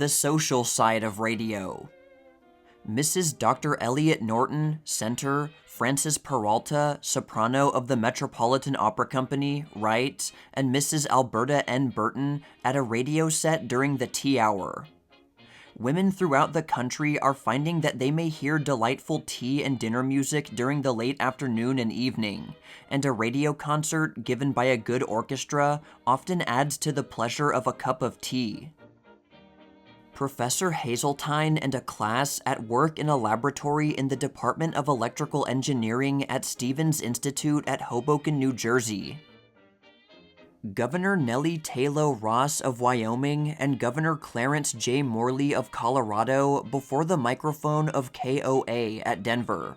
The social side of radio. Mrs. Dr. Elliot Norton, center, Frances Peralta, soprano of the Metropolitan Opera Company, right, and Mrs. Alberta N. Burton at a radio set during the tea hour. Women throughout the country are finding that they may hear delightful tea and dinner music during the late afternoon and evening, and a radio concert given by a good orchestra often adds to the pleasure of a cup of tea. Professor Hazeltine and a class at work in a laboratory in the Department of Electrical Engineering at Stevens Institute at Hoboken, New Jersey. Governor Nellie Taylor Ross of Wyoming and Governor Clarence J. Morley of Colorado before the microphone of KOA at Denver.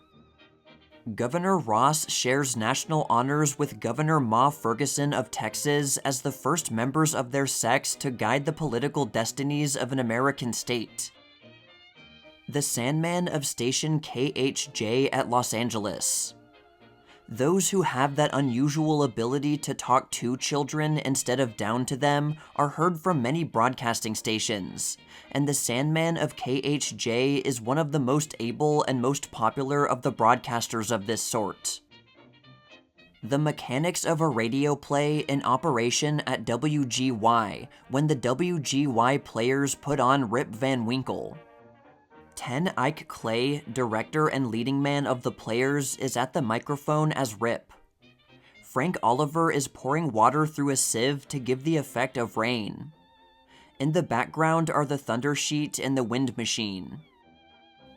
Governor Ross shares national honors with Governor Ma Ferguson of Texas as the first members of their sex to guide the political destinies of an American state. The Sandman of station KHJ at Los Angeles. Those who have that unusual ability to talk to children instead of down to them are heard from many broadcasting stations, and the Sandman of KHJ is one of the most able and most popular of the broadcasters of this sort. The mechanics of a radio play in operation at WGY when the WGY players put on Rip Van Winkle. 10 Ike Clay, director and leading man of the Players, is at the microphone as Rip. Frank Oliver is pouring water through a sieve to give the effect of rain. In the background are the thunder sheet and the wind machine.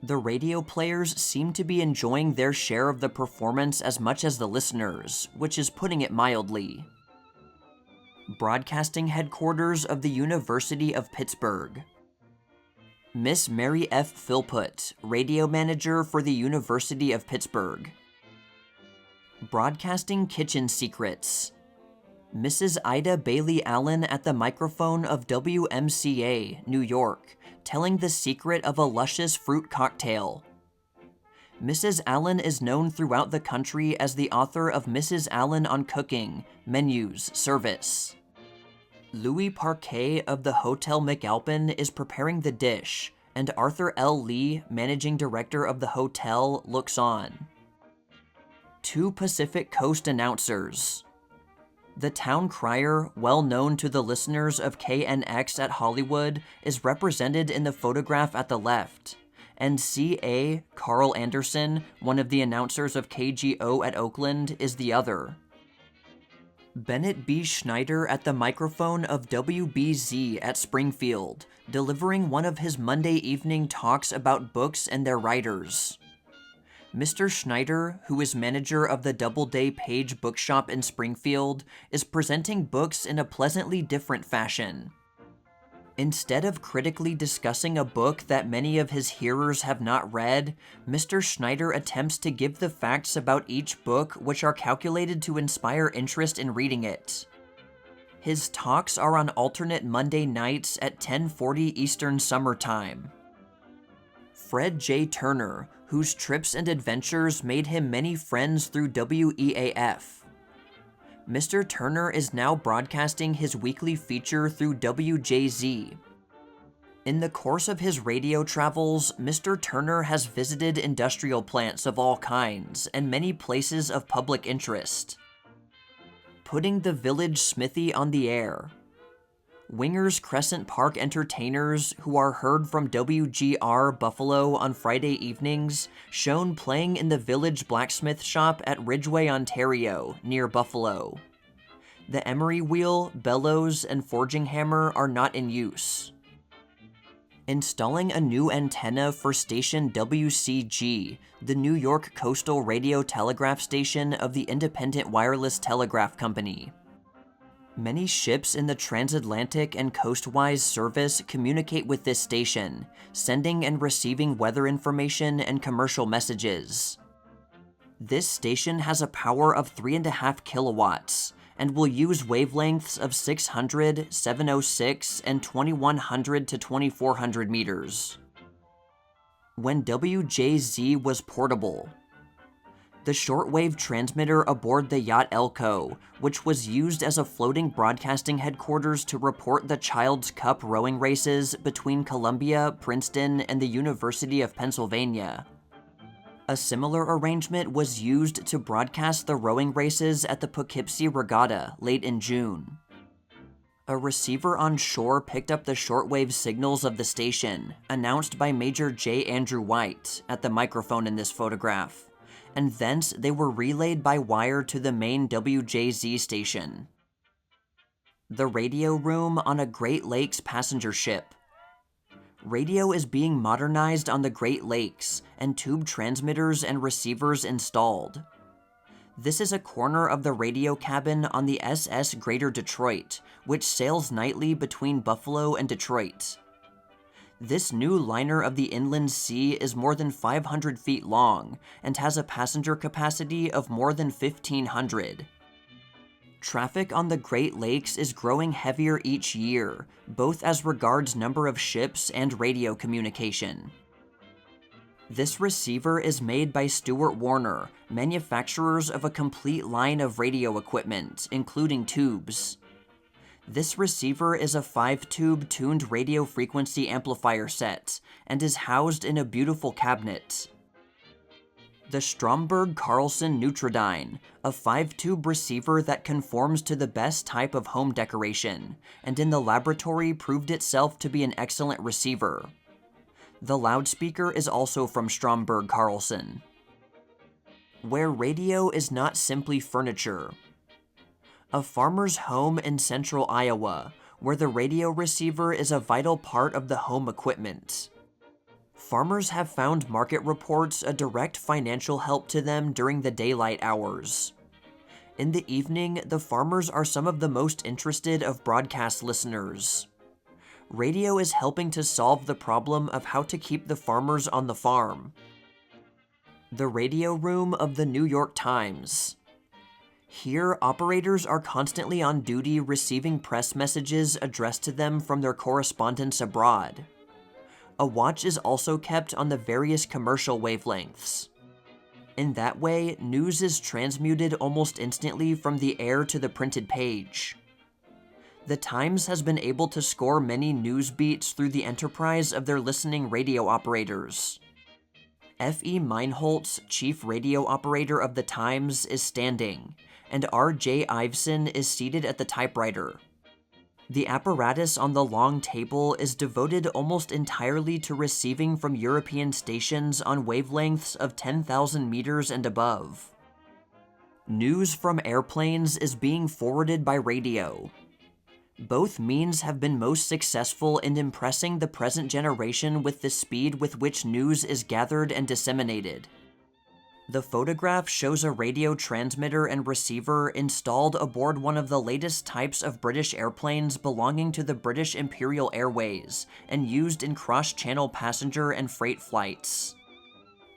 The radio players seem to be enjoying their share of the performance as much as the listeners, which is putting it mildly. Broadcasting headquarters of the University of Pittsburgh. Miss Mary F. Philpott, radio manager for the University of Pittsburgh. Broadcasting kitchen secrets. Mrs. Ida Bailey Allen at the microphone of WMCA, New York, telling the secret of a luscious fruit cocktail. Mrs. Allen is known throughout the country as the author of Mrs. Allen on Cooking, Menus, Service. Louis Parquet of the Hotel McAlpin is preparing the dish, and Arthur L. Lee, managing director of the hotel, looks on. 2 Pacific Coast announcers. The town crier, well known to the listeners of KNX at Hollywood, is represented in the photograph at the left, and C.A. Carl Anderson, one of the announcers of KGO at Oakland, is the other. Bennett B. Schneider at the microphone of WBZ at Springfield, delivering one of his Monday evening talks about books and their writers. Mr. Schneider, who is manager of the Doubleday Page Bookshop in Springfield, is presenting books in a pleasantly different fashion. Instead of critically discussing a book that many of his hearers have not read, Mr. Schneider attempts to give the facts about each book which are calculated to inspire interest in reading it. His talks are on alternate Monday nights at 10:40 Eastern Summer Time. Fred J. Turner, whose trips and adventures made him many friends through WEAF. Mr. Turner is now broadcasting his weekly feature through WJZ. In the course of his radio travels, Mr. Turner has visited industrial plants of all kinds and many places of public interest. Putting the village smithy on the air. Wingers Crescent Park entertainers, who are heard from WGR Buffalo on Friday evenings, shown playing in the village blacksmith shop at Ridgeway, Ontario, near Buffalo. The emery wheel, bellows, and forging hammer are not in use. Installing a new antenna for station WCG, the New York Coastal Radio Telegraph Station of the Independent Wireless Telegraph Company. Many ships in the transatlantic and coastwise service communicate with this station, sending and receiving weather information and commercial messages. This station has a power of 3.5 kilowatts, and will use wavelengths of 600, 706, and 2100 to 2400 meters. When WJZ was portable. The shortwave transmitter aboard the yacht Elko, which was used as a floating broadcasting headquarters to report the Child's Cup rowing races between Columbia, Princeton, and the University of Pennsylvania. A similar arrangement was used to broadcast the rowing races at the Poughkeepsie Regatta late in June. A receiver on shore picked up the shortwave signals of the station, announced by Major J. Andrew White at the microphone in this photograph, and thence they were relayed by wire to the main WJZ station. The radio room on a Great Lakes passenger ship. Radio is being modernized on the Great Lakes, and tube transmitters and receivers installed. This is a corner of the radio cabin on the SS Greater Detroit, which sails nightly between Buffalo and Detroit. This new liner of the inland sea is more than 500 feet long and has a passenger capacity of more than 1,500. Traffic on the Great Lakes is growing heavier each year, both as regards number of ships and radio communication. This receiver is made by Stewart Warner, manufacturers of a complete line of radio equipment, including tubes. This receiver is a 5-tube tuned radio frequency amplifier set, and is housed in a beautiful cabinet. The Stromberg-Carlson Nutridyne, a 5-tube receiver that conforms to the best type of home decoration, and in the laboratory proved itself to be an excellent receiver. The loudspeaker is also from Stromberg-Carlson. Where radio is not simply furniture. A farmer's home in central Iowa, where the radio receiver is a vital part of the home equipment. Farmers have found market reports a direct financial help to them during the daylight hours. In the evening, the farmers are some of the most interested of broadcast listeners. Radio is helping to solve the problem of how to keep the farmers on the farm. The radio room of the New York Times. Here, operators are constantly on duty receiving press messages addressed to them from their correspondents abroad. A watch is also kept on the various commercial wavelengths. In that way, news is transmuted almost instantly from the air to the printed page. The Times has been able to score many news beats through the enterprise of their listening radio operators. F.E. Meinholz, chief radio operator of the Times, is standing, and R.J. Iveson is seated at the typewriter. The apparatus on the long table is devoted almost entirely to receiving from European stations on wavelengths of 10,000 meters and above. News from airplanes is being forwarded by radio. Both means have been most successful in impressing the present generation with the speed with which news is gathered and disseminated. The photograph shows a radio transmitter and receiver installed aboard one of the latest types of British airplanes belonging to the British Imperial Airways and used in cross-channel passenger and freight flights.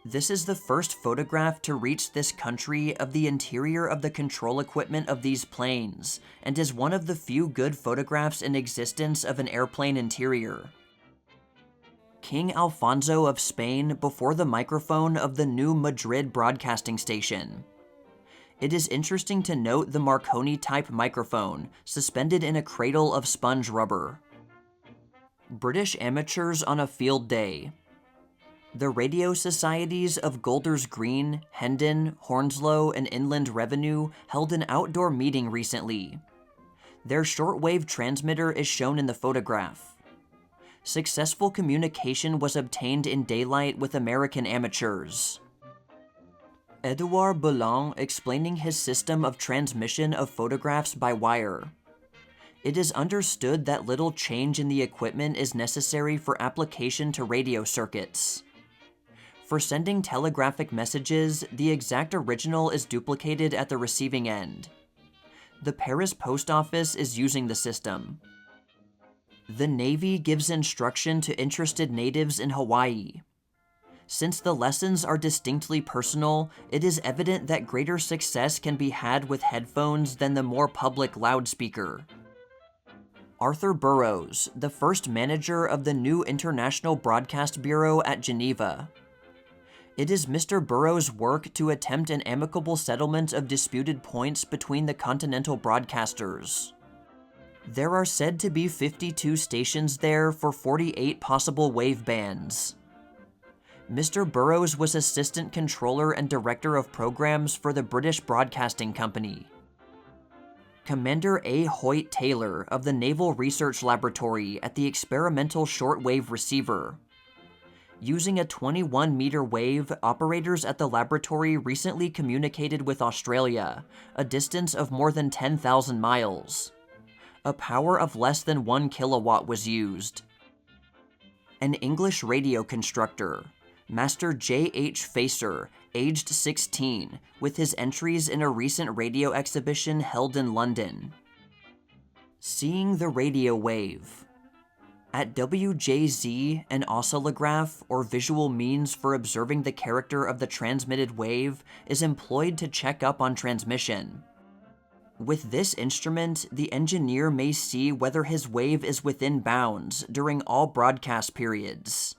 This is the first photograph to reach this country of the interior of the control equipment of these planes, and is one of the few good photographs in existence of an airplane interior. King Alfonso of Spain before the microphone of the new Madrid broadcasting station. It is interesting to note the Marconi-type microphone, suspended in a cradle of sponge rubber. British amateurs on a field day. The radio societies of Golders Green, Hendon, Hounslow, and Inland Revenue held an outdoor meeting recently. Their shortwave transmitter is shown in the photograph. Successful communication was obtained in daylight with American amateurs. Edouard Boulan explaining his system of transmission of photographs by wire. It is understood that little change in the equipment is necessary for application to radio circuits. For sending telegraphic messages, the exact original is duplicated at the receiving end. The Paris post office is using the system. The Navy gives instruction to interested natives in Hawaii. Since the lessons are distinctly personal, it is evident that greater success can be had with headphones than the more public loudspeaker. Arthur Burroughs, the first manager of the new International Broadcast Bureau at Geneva. It is Mr. Burroughs' work to attempt an amicable settlement of disputed points between the continental broadcasters. There are said to be 52 stations there for 48 possible wave bands. Mr. Burroughs was assistant controller and director of programs for the British Broadcasting Company. Commander A. Hoyt Taylor of the Naval Research Laboratory at the Experimental Shortwave Receiver. Using a 21-meter wave, operators at the laboratory recently communicated with Australia, a distance of more than 10,000 miles. A power of less than 1 kilowatt was used. An English radio constructor, Master J. H. Facer, aged 16, with his entries in a recent radio exhibition held in London. Seeing the radio wave. At WJZ, an oscillograph, or visual means for observing the character of the transmitted wave, is employed to check up on transmission. With this instrument, the engineer may see whether his wave is within bounds during all broadcast periods.